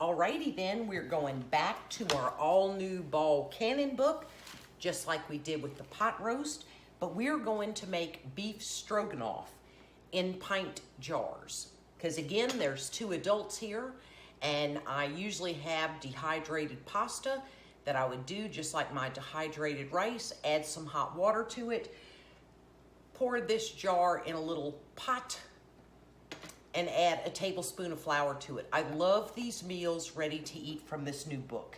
Alrighty then, we're going back to our all-new ball cannon book, just like we did with the pot roast, but we're going to make beef stroganoff in pint jars. Because again, there's 2 adults here, and I usually have dehydrated pasta that I would do just like my dehydrated rice, add some hot water to it, pour this jar in a little pot, and add a tablespoon of flour to it. I love these meals ready to eat from this new book.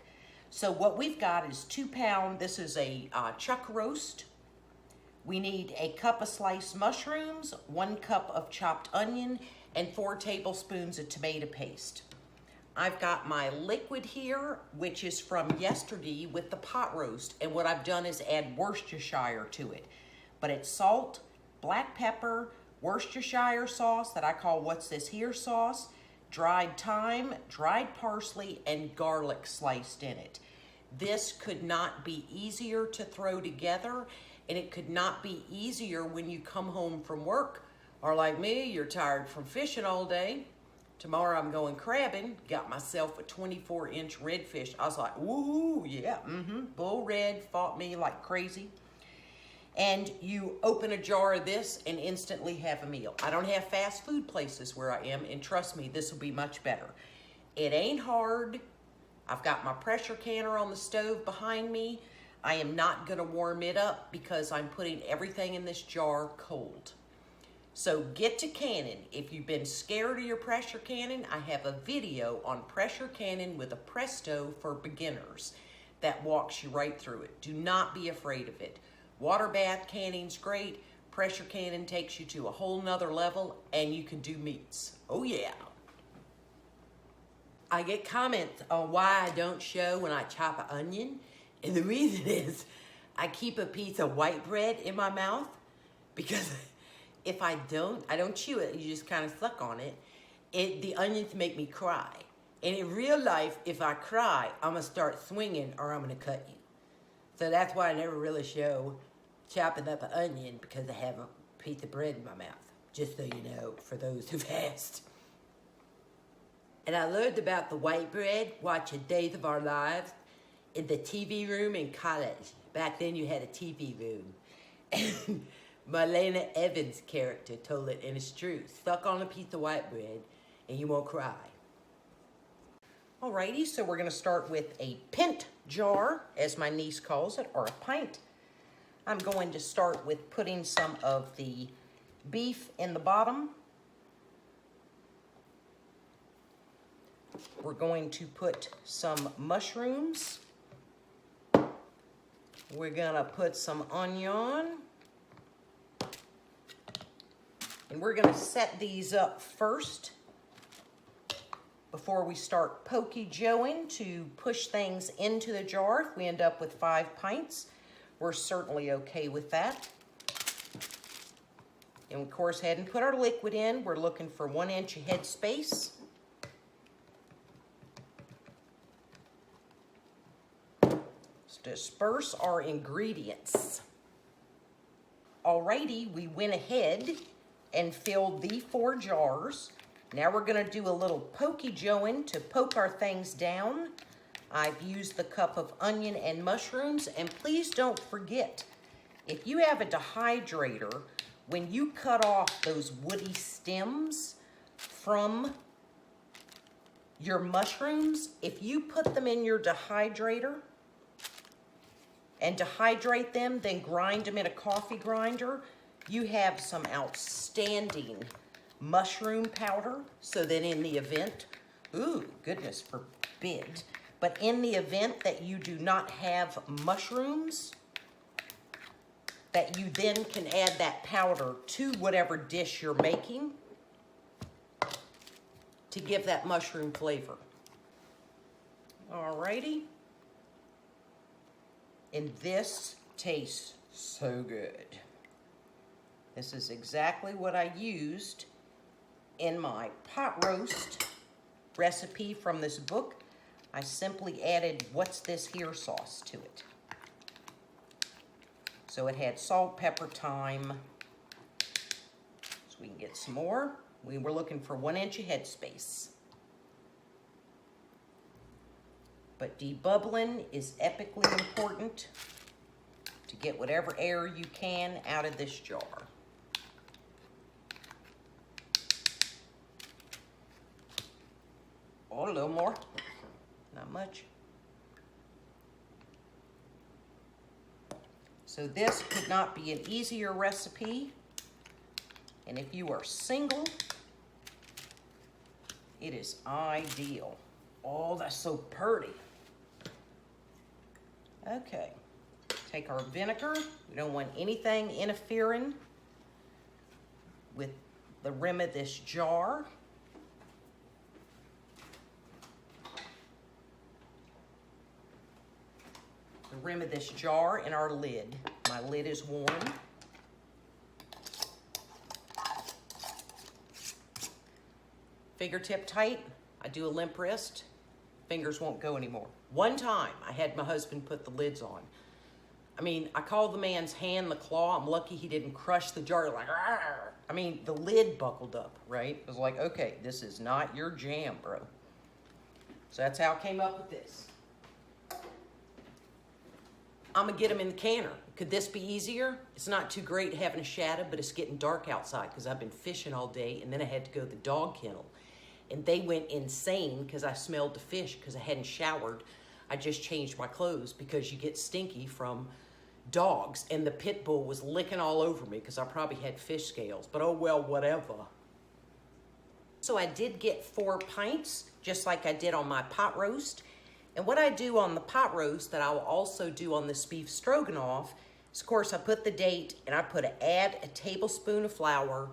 So what we've got is 2 pound, this is a chuck roast. We need a cup of sliced mushrooms, 1 cup of chopped onion, and 4 tablespoons of tomato paste. I've got my liquid here, which is from yesterday with the pot roast, and what I've done is add Worcestershire to it. But it's salt, black pepper, Worcestershire sauce that I call what's this here sauce, dried thyme, dried parsley, and garlic sliced in it. This could not be easier to throw together, and it could not be easier when you come home from work, or like me, you're tired from fishing all day. Tomorrow I'm going crabbing, got myself a 24-inch redfish. I was like, woohoo, yeah, bull red fought me like crazy. And you open a jar of this and instantly have a meal. I don't have fast food places where I am, and trust me, this will be much better. It ain't hard. I've got my pressure canner on the stove behind me. I am not gonna warm it up because I'm putting everything in this jar cold. So get to canning. If you've been scared of your pressure cannon, I have a video on pressure cannon with a Presto for beginners that walks you right through it. Do not be afraid of it. Water bath canning's great. Pressure cannon takes you to a whole nother level, and you can do meats. Oh yeah. I get comments on why I don't show when I chop an onion, and the reason is I keep a piece of white bread in my mouth, because if I don't chew it, you just kind of suck on it, the onions make me cry. And in real life, if I cry, I'm gonna start swinging or I'm gonna cut you. So that's why I never really show chopping up an onion, because I have a piece of bread in my mouth, just so you know, for those who've asked. And I learned about the white bread watching Days of Our Lives in the TV room in college. Back then you had a TV room. And Marlena Evans' character told it, and it's true. Suck on a piece of white bread and you won't cry. Alrighty, so we're gonna start with a pint jar, as my niece calls it, or a pint. I'm going to start with putting some of the beef in the bottom. We're going to put some mushrooms. We're gonna put some onion. And we're gonna set these up first before we start pokey joeing to push things into the jar. If we end up with 5 pints, we're certainly okay with that. And of course, head and put our liquid in. We're looking for 1 inch of head space. Let's disperse our ingredients. Alrighty, we went ahead and filled the 4 jars. Now we're gonna do a little pokey joeing to poke our things down. I've used the cup of onion and mushrooms, and please don't forget, if you have a dehydrator, when you cut off those woody stems from your mushrooms, if you put them in your dehydrator and dehydrate them, then grind them in a coffee grinder, you have some outstanding mushroom powder, so that in the event, ooh, goodness forbid, but in the event that you do not have mushrooms, that you then can add that powder to whatever dish you're making to give that mushroom flavor. Alrighty. And this tastes so good. This is exactly what I used in my pot roast recipe from this book. I simply added what's this here sauce to it. So it had salt, pepper, thyme. So we can get some more. We were looking for 1 inch of head space. But debubbling is epically important to get whatever air you can out of this jar. Oh, a little more, not much. So this could not be an easier recipe. And if you are single, it is ideal. Oh, that's so pretty. Okay, take our vinegar. We don't want anything interfering with the rim of this jar. The rim of this jar and our lid. My lid is warm. Fingertip tight. I do a limp wrist. Fingers won't go anymore. One time I had my husband put the lids on. I mean, I call the man's hand the claw. I'm lucky he didn't crush the jar like, argh. I mean, the lid buckled up, right? It was like, okay, this is not your jam, bro. So that's how I came up with this. I'm gonna get them in the canner. Could this be easier? It's not too great having a shadow, but it's getting dark outside because I've been fishing all day, and then I had to go to the dog kennel. And they went insane because I smelled the fish because I hadn't showered. I just changed my clothes because you get stinky from dogs, and the pit bull was licking all over me because I probably had fish scales, but oh well, whatever. So I did get 4 pints, just like I did on my pot roast. And what I do on the pot roast that I will also do on this beef stroganoff is, of course, I put the date and I add a tablespoon of flour,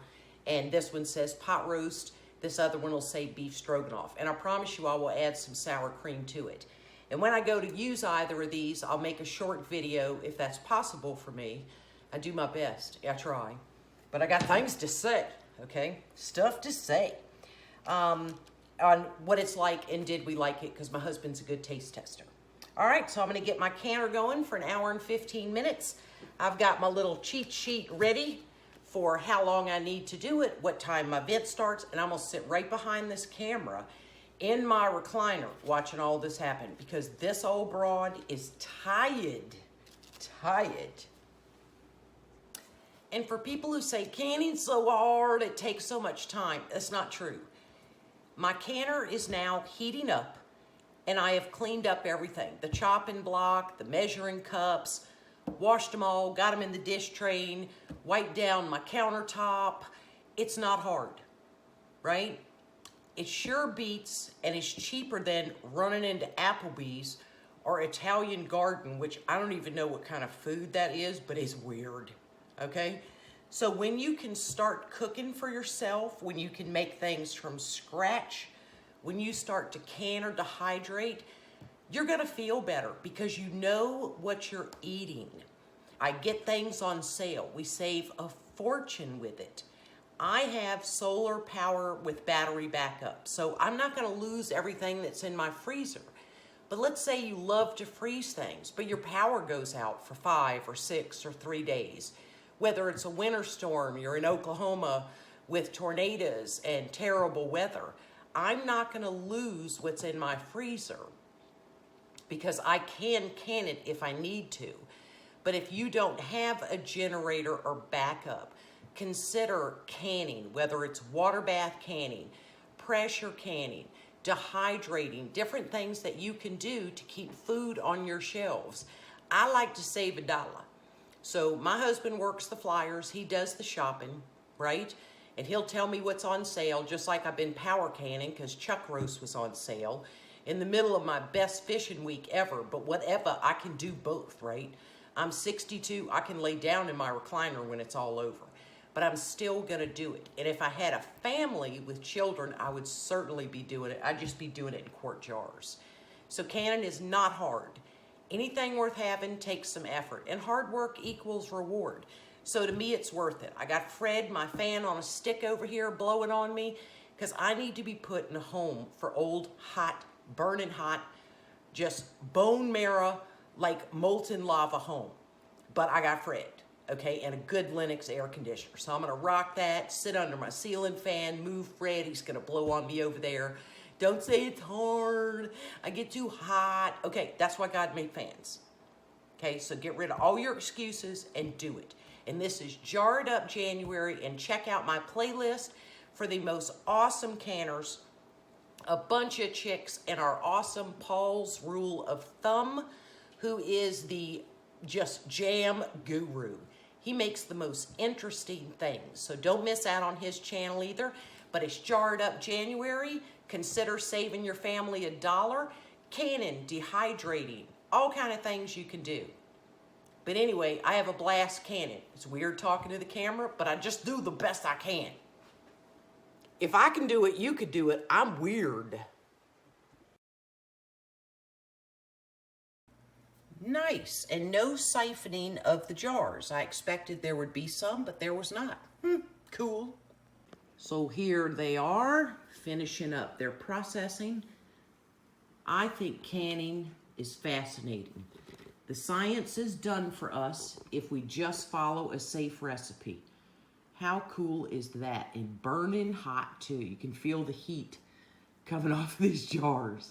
and this one says pot roast, this other one will say beef stroganoff. And I promise you I will add some sour cream to it. And when I go to use either of these, I'll make a short video if that's possible for me. I do my best, I try. But I got things to say, okay? Stuff to say. On what it's like and did we like it, because my husband's a good taste tester. All right, so I'm gonna get my canner going for 1 hour and 15 minutes. I've got my little cheat sheet ready for how long I need to do it, what time my vent starts, and I'm gonna sit right behind this camera in my recliner watching all this happen because this old broad is tired. And for people who say canning's so hard, it takes so much time, that's not true. My canner is now heating up, and I have cleaned up everything. The chopping block, the measuring cups, washed them all, got them in the dish tray, wiped down my countertop. It's not hard, right? It sure beats, and it's cheaper than running into Applebee's or Italian Garden, which I don't even know what kind of food that is, but it's weird, okay? So when you can start cooking for yourself, when you can make things from scratch, when you start to can or dehydrate, you're gonna feel better because you know what you're eating. I get things on sale. We save a fortune with it. I have solar power with battery backup, so I'm not gonna lose everything that's in my freezer. But let's say you love to freeze things, but your power goes out for 5 or 6 or 3 days. Whether it's a winter storm, you're in Oklahoma with tornadoes and terrible weather, I'm not gonna lose what's in my freezer because I can it if I need to. But if you don't have a generator or backup, consider canning, whether it's water bath canning, pressure canning, dehydrating, different things that you can do to keep food on your shelves. I like to save $1. So my husband works the flyers, he does the shopping, right? And he'll tell me what's on sale, just like I've been power canning because chuck roast was on sale in the middle of my best fishing week ever. But whatever, I can do both, right? I'm 62, I can lay down in my recliner when it's all over. But I'm still gonna do it. And if I had a family with children, I would certainly be doing it. I'd just be doing it in quart jars. So canning is not hard. Anything worth having takes some effort, and hard work equals reward. So to me, it's worth it. I got Fred, my fan on a stick over here, blowing on me, because I need to be put in a home for old, hot, burning hot, just bone marrow, like molten lava home. But I got Fred, okay, and a good Lennox air conditioner. So I'm gonna rock that, sit under my ceiling fan, move Fred, he's gonna blow on me over there. Don't say it's hard. I get too hot. Okay, that's why God made fans. Okay, so get rid of all your excuses and do it. And this is Jarred Up January, and check out my playlist for the most awesome canners, a bunch of chicks, and our awesome Paul's Rule of Thumb, who is the just jam guru. He makes the most interesting things, so don't miss out on his channel either. But it's Jarred Up January. Consider saving your family $1. Canning, dehydrating, all kind of things you can do. But anyway, I have a blast canning. It's weird talking to the camera, but I just do the best I can. If I can do it, you could do it. I'm weird. Nice, and no siphoning of the jars. I expected there would be some, but there was not. Cool. So here they are, finishing up their processing. I think canning is fascinating. The science is done for us if we just follow a safe recipe. How cool is that? And burning hot too. You can feel the heat coming off these jars.